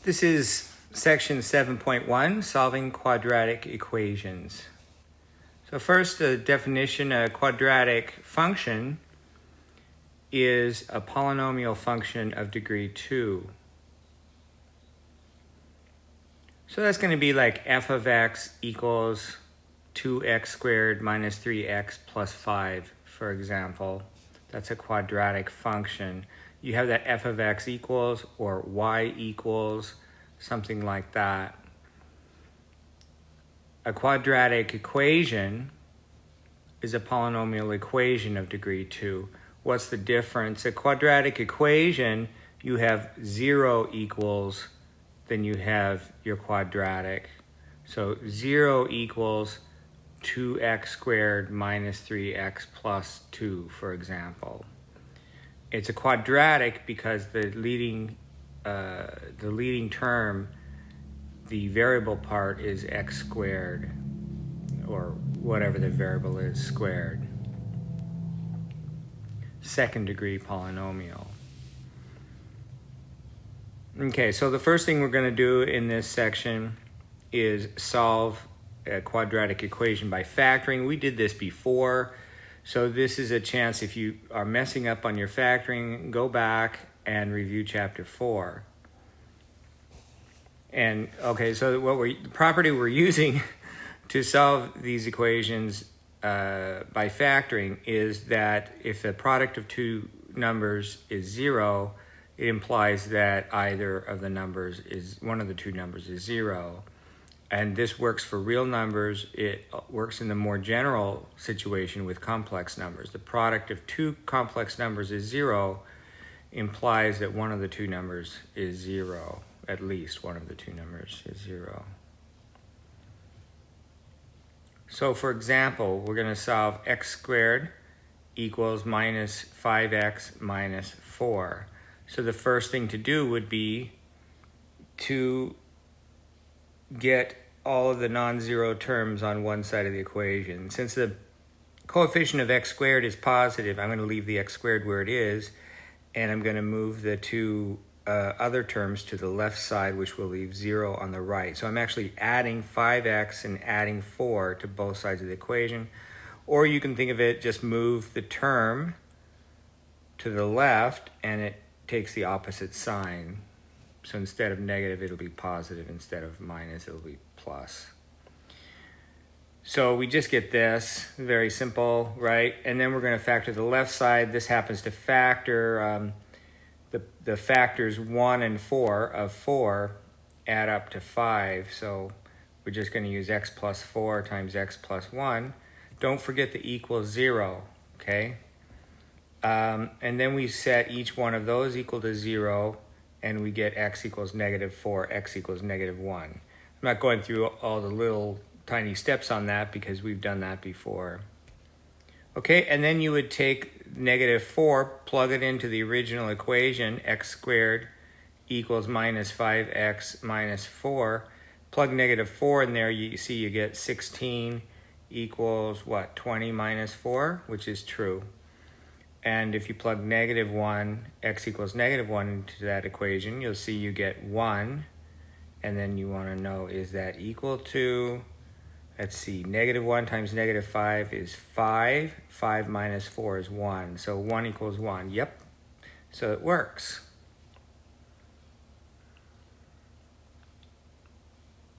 This is section 7.1, solving quadratic equations. So first, the definition: a quadratic function is a polynomial function of degree 2. So that's going to be like f of x equals 2x squared minus 3x plus 5, for example. That's a quadratic function. You have that f of x equals or y equals, something like that. A quadratic equation is a polynomial equation of degree 2. What's the difference? A quadratic equation, you have 0 equals, then you have your quadratic. So 0 equals 2x squared minus 3x plus 2, for example. It's a quadratic because the leading term, the variable part, is x squared, or whatever the variable is, squared. Second degree polynomial. Okay, so the first thing we're going to do in this section is solve a quadratic equation by factoring. We did this before, so this is a chance, if you are messing up on your factoring, go back and review chapter 4. And okay, so the property we're using to solve these equations by factoring is that if the product of two numbers is 0, it implies that either of the numbers is, one of the two numbers is 0. And this works for real numbers. It works in the more general situation with complex numbers. The product of two complex numbers is 0 implies that one of the two numbers is 0. At least one of the two numbers is 0. So for example, we're going to solve x squared equals minus 5x minus 4. So the first thing to do would be to get all of the non-zero terms on one side of the equation. Since the coefficient of x squared is positive, I'm going to leave the x squared where it is, and I'm going to move the two other terms to the left side, which will leave 0 on the right. So I'm actually adding 5x and adding 4 to both sides of the equation. Or you can think of it, just move the term to the left and it takes the opposite sign. So instead of negative, it'll be positive. Instead of minus, it'll be plus. So we just get this, very simple, right? And then we're going to factor the left side. This happens to factor the factors 1 and 4 of 4 add up to 5. So we're just going to use x plus 4 times x plus 1. Don't forget the equals 0, okay? And then we set each one of those equal to 0, and we get x equals negative 4, x equals negative 1. I'm not going through all the little tiny steps on that because we've done that before. Okay, and then you would take negative 4, plug it into the original equation, x squared equals minus 5x minus 4. Plug negative 4 in there, you see you get 16 equals what, 20 minus 4, which is true. And if you plug negative 1, x equals negative 1 into that equation, you'll see you get 1. And then you want to know, is that equal to, let's see, negative 1 times negative 5 is 5. 5 minus 4 is 1. So 1 equals 1. Yep. So it works.